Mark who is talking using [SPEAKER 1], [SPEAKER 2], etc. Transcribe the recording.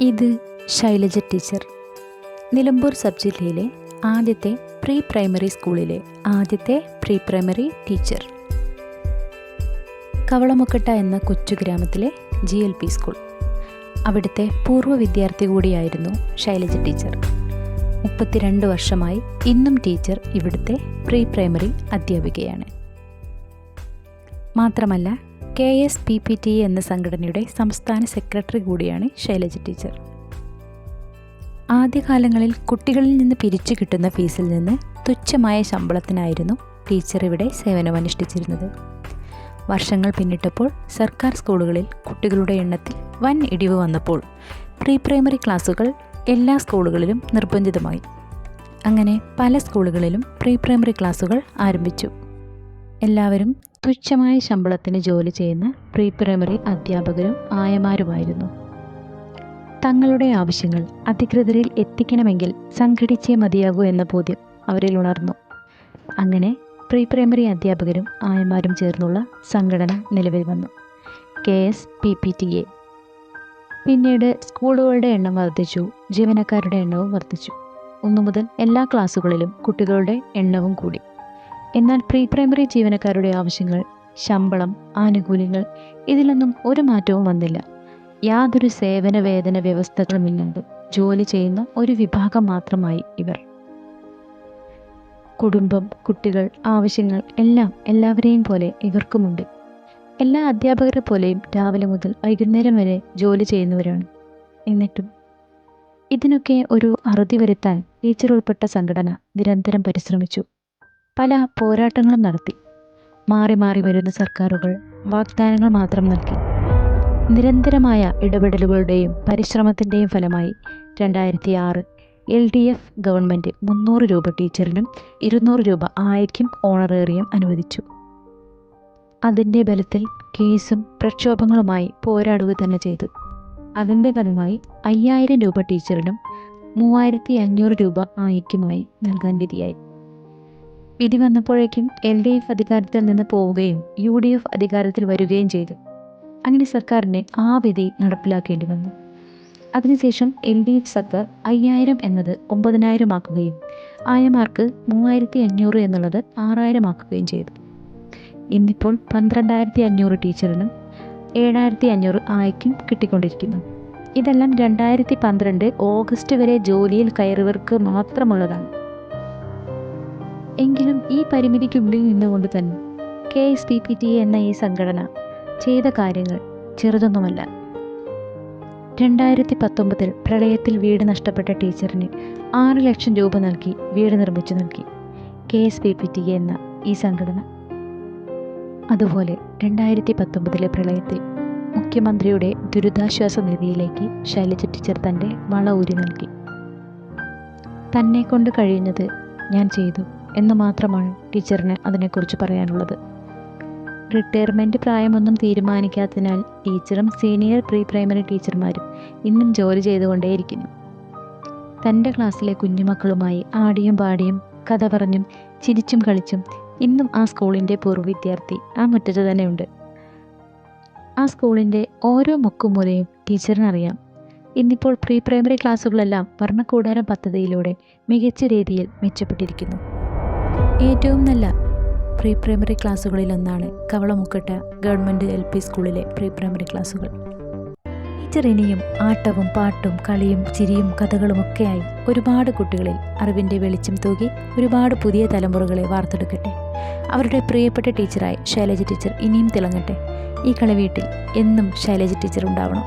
[SPEAKER 1] ഇത് Shailaja teacher, Nilambur sub ജില്ലയിലെ ആദ്യത്തെ പ്രീ പ്രൈമറി സ്കൂളിലെ ആദ്യത്തെ പ്രീ പ്രൈമറി ടീച്ചർ. കവളമുക്കട്ട എന്ന കൊച്ചു ഗ്രാമത്തിലെ GLP സ്കൂൾ, അവിടുത്തെ പൂർവ്വ വിദ്യാർത്ഥി കൂടിയായിരുന്നു ശൈലജ ടീച്ചർ. 32 വർഷമായി ഇന്നും ടീച്ചർ ഇവിടുത്തെ പ്രീ പ്രൈമറി അധ്യാപികയാണ്. മാത്രമല്ല KSPPTA എന്ന സംഘടനയുടെ സംസ്ഥാന സെക്രട്ടറി കൂടിയാണ് ശൈലജ ടീച്ചർ. ആദ്യകാലങ്ങളിൽ കുട്ടികളിൽ നിന്ന് പിരിച്ചു കിട്ടുന്ന ഫീസിൽ നിന്ന് തുച്ഛമായ ശമ്പളത്തിനായിരുന്നു ടീച്ചർ ഇവിടെ സേവനമനുഷ്ഠിച്ചിരുന്നത്. വർഷങ്ങൾ പിന്നിട്ടപ്പോൾ സർക്കാർ സ്കൂളുകളിൽ കുട്ടികളുടെ എണ്ണത്തിൽ വൻ ഇടിവ് വന്നപ്പോൾ പ്രീ പ്രൈമറി ക്ലാസുകൾ എല്ലാ സ്കൂളുകളിലും നിർബന്ധിതമായി. അങ്ങനെ പല സ്കൂളുകളിലും പ്രീ പ്രൈമറി ക്ലാസുകൾ ആരംഭിച്ചു. എല്ലാവരും തുച്ഛമായ ശമ്പളത്തിന് ജോലി ചെയ്യുന്ന പ്രീ പ്രൈമറി അധ്യാപകരും ആയമാരുമായിരുന്നു. തങ്ങളുടെ ആവശ്യങ്ങൾ അധികൃതരിൽ എത്തിക്കണമെങ്കിൽ സംഘടിച്ചേ മതിയാകൂ എന്ന ബോധ്യം അവരിൽ ഉണർന്നു. അങ്ങനെ പ്രീ പ്രൈമറി അധ്യാപകരും ആയമാരും ചേർന്നുള്ള സംഘടന നിലവിൽ വന്നു, KSPPTA. പിന്നീട് സ്കൂളുകളുടെ എണ്ണം വർദ്ധിച്ചു, ജീവനക്കാരുടെ എണ്ണവും വർദ്ധിച്ചു. 1 മുതൽ എല്ലാ ക്ലാസ്സുകളിലും കുട്ടികളുടെ എണ്ണവും കൂടി. എന്നാൽ പ്രീ പ്രൈമറി ജീവനക്കാരുടെ ആവശ്യങ്ങൾ, ശമ്പളം, ആനുകൂല്യങ്ങൾ ഇതിലൊന്നും ഒരു മാറ്റവും വന്നില്ല. യാതൊരു സേവന വേതന വ്യവസ്ഥകളുമില്ലാതെ ജോലി ചെയ്യുന്ന ഒരു വിഭാഗം മാത്രമായി ഇവർ. കുടുംബം, കുട്ടികൾ, ആവശ്യങ്ങൾ എല്ലാം എല്ലാവരെയും പോലെ ഇവർക്കുമുണ്ട്. എല്ലാ അധ്യാപകരെ പോലെയും രാവിലെ മുതൽ വൈകുന്നേരം വരെ ജോലി ചെയ്യുന്നവരാണ്. എന്നിട്ടും ഇതിനൊക്കെ ഒരു അറുതി വരുത്താൻ ടീച്ചർ ഉൾപ്പെട്ട സംഘടന നിരന്തരം പരിശ്രമിച്ചു. പല പോരാട്ടങ്ങളും നടത്തി. മാറി മാറി വരുന്ന സർക്കാരുകൾ വാഗ്ദാനങ്ങൾ മാത്രം നൽകി. നിരന്തരമായ ഇടപെടലുകളുടെയും പരിശ്രമത്തിൻ്റെയും ഫലമായി 2006 LDF ഗവൺമെൻറ് 300 രൂപ ടീച്ചറിനും 200 രൂപ ആയയ്ക്കും ഓണറേറിയം അനുവദിച്ചു. അതിൻ്റെ ബലത്തിൽ കേസും പ്രക്ഷോഭങ്ങളുമായി പോരാടുക തന്നെ ചെയ്തു. അതിൻ്റെ ഫലമായി 5000 രൂപ ടീച്ചറിനും 3500 രൂപ ആയയ്ക്കുമായി നൽകാൻ വിധിയായി. വിധി വന്നപ്പോഴേക്കും LDF അധികാരത്തിൽ നിന്ന് പോവുകയും UDF അധികാരത്തിൽ വരികയും ചെയ്തു. അങ്ങനെ സർക്കാരിന് ആ വിധി നടപ്പിലാക്കേണ്ടി വന്നു. അതിനുശേഷം LDF സർക്കാർ 5000 എന്നത് 9000 ആക്കുകയും ആയമാർക്ക് 3500 എന്നുള്ളത് 6000 ആക്കുകയും ചെയ്തു. ഇന്നിപ്പോൾ 12500 ടീച്ചറിനും 7500 ആയയ്ക്കും കിട്ടിക്കൊണ്ടിരിക്കുന്നു. ഇതെല്ലാം 2012 ഓഗസ്റ്റ് വരെ ജോലിയിൽ കയറിയവർക്ക് മാത്രമുള്ളതാണ്. എങ്കിലും ഈ പരിമിതിക്കുള്ളിൽ നിന്നുകൊണ്ട് തന്നെ KSPPTA എന്ന ഈ സംഘടന ചെയ്ത കാര്യങ്ങൾ ചെറുതൊന്നുമല്ല. 2019 പ്രളയത്തിൽ വീട് നഷ്ടപ്പെട്ട ടീച്ചറിന് 6 ലക്ഷം രൂപ നൽകി വീട് നിർമ്മിച്ചു നൽകി KSPPTA എന്ന ഈ സംഘടന. അതുപോലെ 2019 പ്രളയത്തിൽ മുഖ്യമന്ത്രിയുടെ ദുരിതാശ്വാസ നിധിയിലേക്ക് ശൈലജ ടീച്ചർ തൻ്റെ വള ഊരി നൽകി. തന്നെ കൊണ്ട് കഴിയുന്നത് ഞാൻ ചെയ്തു എന്ന് മാത്രമാണ് ടീച്ചറിന് അതിനെക്കുറിച്ച് പറയാനുള്ളത്. റിട്ടയർമെൻറ്റ് പ്രായമൊന്നും തീരുമാനിക്കാത്തതിനാൽ ടീച്ചറും സീനിയർ പ്രീ പ്രൈമറി ടീച്ചർമാരും ഇന്നും ജോലി ചെയ്തുകൊണ്ടേയിരിക്കുന്നു. തൻ്റെ ക്ലാസ്സിലെ കുഞ്ഞുമക്കളുമായി ആടിയും പാടിയും കഥ പറഞ്ഞും ചിരിച്ചും കളിച്ചും ഇന്നും ആ സ്കൂളിൻ്റെ പൂർവ്വ വിദ്യാർത്ഥി ആ മുറ്റത്ത് തന്നെയുണ്ട്. ആ സ്കൂളിൻ്റെ ഓരോ മുക്കുമൂലയും ടീച്ചറിനറിയാം. ഇന്നിപ്പോൾ പ്രീ പ്രൈമറി ക്ലാസ്സുകളെല്ലാം വർണ്ണക്കൂടാരം പദ്ധതിയിലൂടെ മികച്ച രീതിയിൽ മെച്ചപ്പെട്ടിരിക്കുന്നു. ഏറ്റവും നല്ല പ്രീ പ്രൈമറി ക്ലാസ്സുകളിലൊന്നാണ് കവളമുക്കട്ട ഗവൺമെൻറ് LP സ്കൂളിലെ പ്രീ പ്രൈമറി ക്ലാസ്സുകൾ. ടീച്ചർ ഇനിയും ആട്ടവും പാട്ടും കളിയും ചിരിയും കഥകളുമൊക്കെയായി ഒരുപാട് കുട്ടികളിൽ അറിവിൻ്റെ വെളിച്ചം തൂകി ഒരുപാട് പുതിയ തലമുറകളെ വാർത്തെടുക്കട്ടെ. അവരുടെ പ്രിയപ്പെട്ട ടീച്ചറായി ശൈലജ ടീച്ചർ ഇനിയും തിളങ്ങട്ടെ. ഈ കളിവീട്ടിൽ എന്നും ശൈലജ ടീച്ചർ ഉണ്ടാവണം.